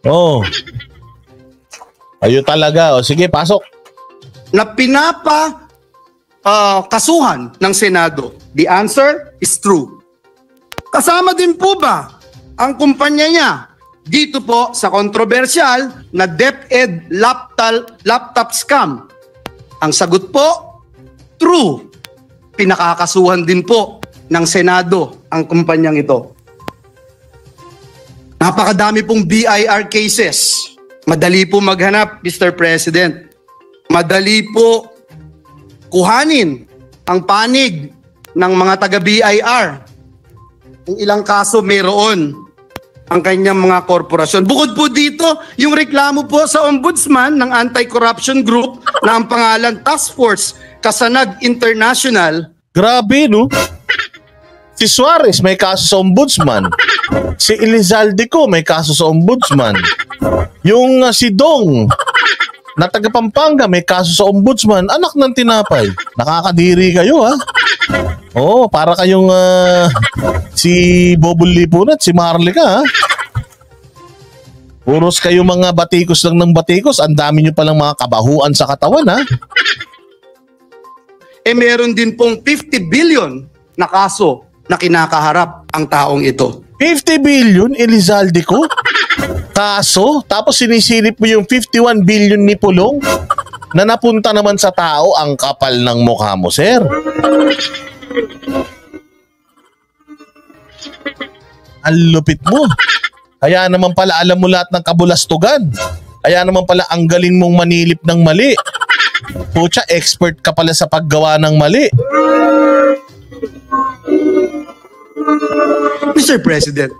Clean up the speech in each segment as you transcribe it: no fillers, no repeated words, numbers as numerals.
Oh. Ayun talaga. O sige, pasok. Na kasuhan ng Senado? The answer is true. Kasama din po ba ang kumpanya niya dito po sa kontrobersyal na DepEd laptop scam? Ang sagot po, true. Pinakakasuhan din po ng Senado ang kumpanyang ito. Napakadami pong BIR cases. Madali po maghanap, Mr. President. Madali po kuhanin ang panig ng mga taga-BIR. Ang ilang kaso mayroon ang kanyang mga korporasyon. Bukod po dito, yung reklamo po sa ombudsman ng anti-corruption group na ang pangalan Task Force Kasanag International. Grabe, no? Si Suarez may kaso sa ombudsman. Si Elizalde may kaso sa ombudsman. Yung si Dong na taga Pampanga may kaso sa ombudsman. Anak ng tinapay. Nakakadiri kayo, ha? Oo, para kayong si Bobol Lipunat, si Marlica, ha? Puros kayo mga batikos lang ng batikos. Ang dami nyo palang mga kabahuan sa katawan, ha? Meron din pong 50 billion na kaso na kinakaharap ang taong ito. 50 billion, Elizalde kaso? Tapos sinisilip mo yung 51 billion ni Pulong na napunta naman sa tao. Ang kapal ng mukha mo, sir. Ang lupit mo. Kaya naman pala alam mo lahat ng kabulastugan. Kaya naman pala ang galing mong manilip ng mali. Pucha, expert ka pala sa paggawa ng mali. Mr. President,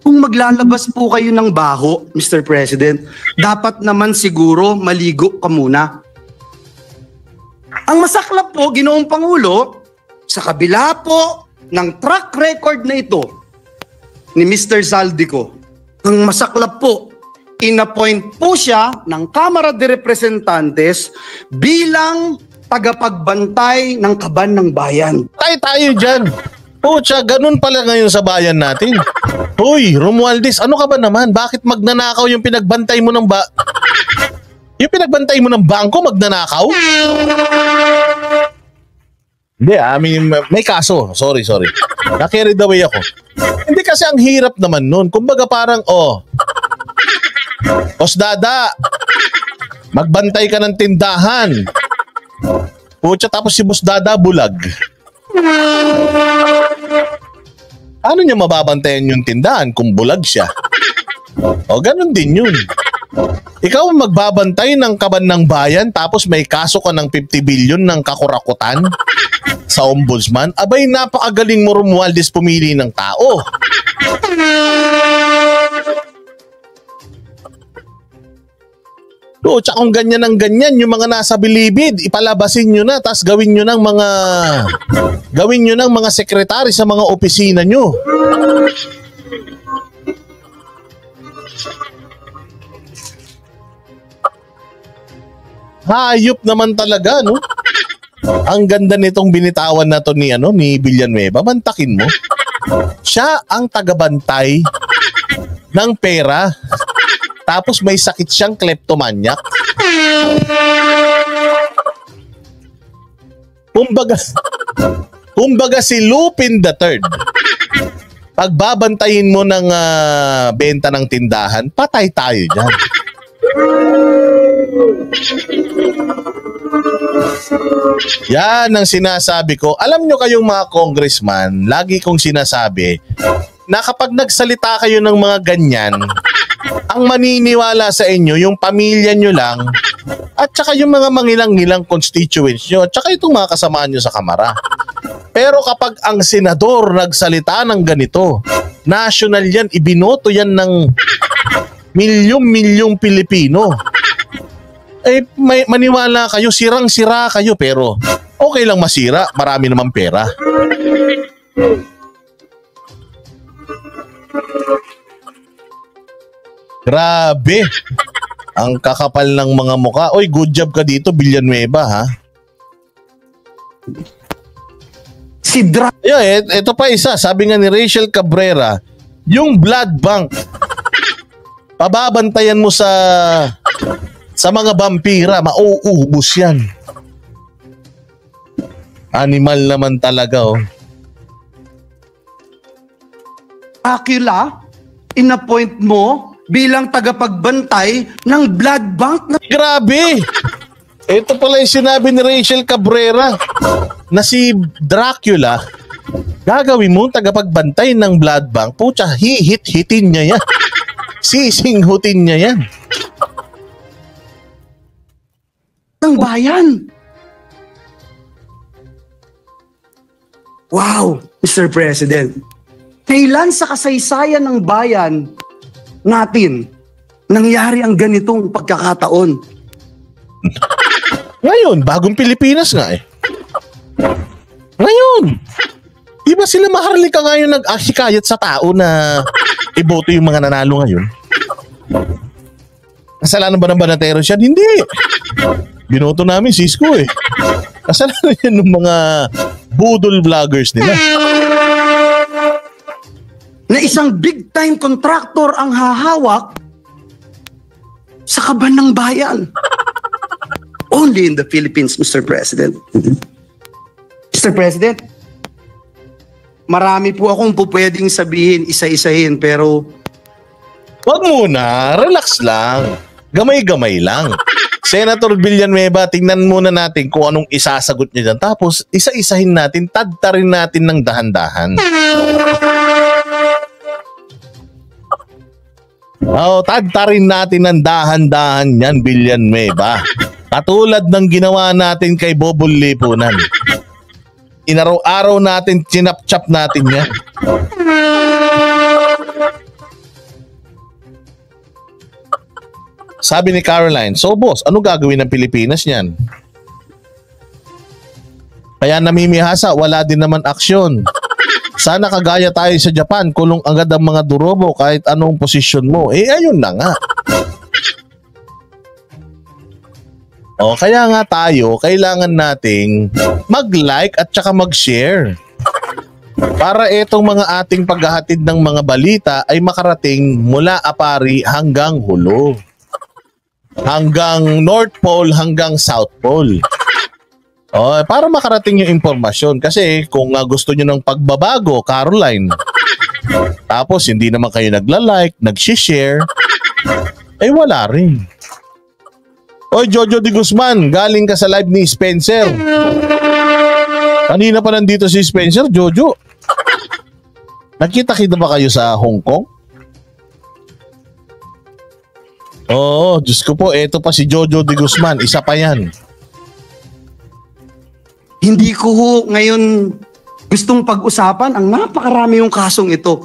kung maglalabas po kayo ng baho, Mr. President, dapat naman siguro maligo ka muna. Ang masaklap po, Ginoong Pangulo, sa kabila po ng track record na ito ni Mr. Zaldico, ang masaklap po, inappoint po siya ng Kamara de Representantes bilang tagapagbantay ng kaban ng bayan. Tayo dyan. Pucha, ganun pala ngayon sa bayan natin. Hoy, Romualdez, ano ka ba naman? Bakit magnanakaw yung pinagbantay mo ng yung pinagbantay mo ng bangko, magnanakaw? Hindi, may kaso. Sorry. Na-carried away ako. Hindi kasi ang hirap naman nun. Kumbaga parang, Boss Dada, magbantay ka ng tindahan. Pucha, tapos si Boss Dada bulag. Ano niya mababantayan yung tindahan kung bulag siya? O ganun din yun. Ikaw magbabantay ng kaban ng bayan tapos may kaso ka ng 50 billion ng kakurakutan sa ombudsman? Abay, napakagaling mo, Romualdez, pumili ng tao. O, tsaka kung ganyan ng ganyan, yung mga nasa bilibid, ipalabasin nyo na, tas gawin nyo ng mga sekretary sa mga opisina nyo. Hayop naman talaga, no? Ang ganda nitong binitawan na to ni Villanueva, mantakin mo. Siya ang tagabantay ng pera. Tapos may sakit siyang kleptomaniac. Kumbaga si Lupin III. Pagbabantayin mo ng benta ng tindahan, patay tayo dyan. Yan ang sinasabi ko. Alam nyo kayong mga congressman, lagi kong sinasabi na kapag nagsalita kayo ng mga ganyan, ang maniniwala sa inyo, yung pamilya nyo lang, at saka yung mga mangilang-ngilang constituents nyo, at saka itong mga kasamaan nyo sa Kamara. Pero kapag ang senador nagsalita ng ganito, national yan, ibinoto yan ng milyong-milyong Pilipino. Maniwala kayo, sirang-sira kayo, pero okay lang masira, marami naman pera. Grabe. Ang kakapal ng mga mukha. Oy, good job ka dito, Villanueva, ha? Ito pa isa. Sabi nga ni Rachel Cabrera, yung blood bank pababantayan mo sa mga vampira, mauubos yan. Animal naman talaga, oh. Dracula, inappoint mo bilang tagapagbantay ng blood bank na... Grabe! Ito pala yung sinabi ni Rachel Cabrera na si Dracula, gagawin mo tagapagbantay ng blood bank. Pucha, hihitin niya yan. Sisinghutin niya yan. Ng bayan. Wow, Mr. President. Kailan sa kasaysayan ng bayan natin nangyari ang ganitong pagkakataon? Ngayon, bagong Pilipinas nga eh. Ngayon. Di ba sila Maharlika ngayon nag-asikayat sa tao na iboto yung mga nanalo ngayon? Kasalanan ba ng Banateros yan? Hindi. Binoto namin si Isko eh. Kasalanan yan ng mga budol vloggers nila. Na isang big time contractor ang hahawak sa kaban ng bayan. Only in the Philippines, Mr. President. Mr. President, marami po akong pwedeng sabihin, isa-isahin, pero... Wag muna, relax lang. Gamay-gamay lang. Senator Villanueva, tingnan muna natin kung anong isasagot niya dyan. Tapos, isa-isahin natin, tadtarin natin ng dahan-dahan. Tadtarin natin ng dahan-dahan yan, Villanueva. Katulad ng ginawa natin kay Bobol Lipunan. Inaraw-araw natin, chinap-chap natin yan. Sabi ni Caroline, so boss, ano gagawin ng Pilipinas niyan? Kaya namimihasa, wala din naman aksyon. Sana kagaya tayo sa Japan, kulong agad ang mga durobo kahit anong posisyon mo. Eh ayun na nga. Kaya nga tayo, kailangan nating mag-like at saka mag-share. Para itong mga ating paghahatid ng mga balita ay makarating mula Apari hanggang Hulo. Hanggang North Pole hanggang South Pole. Para makarating yung impormasyon. Kasi kung gusto nyo ng pagbabago, Caroline, tapos hindi naman kayo nagla-like, nag-share, eh wala rin. Oy, Jojo de Guzman, galing ka sa live ni Spencer. Kanina pa nandito si Spencer, Jojo. Nakita-kita ba kayo sa Hong Kong? Oo, Diyos ko po, eto pa si Jojo de Guzman, isa pa yan. Hindi ko ngayon gustong pag-usapan ang napakarami yung kasong ito.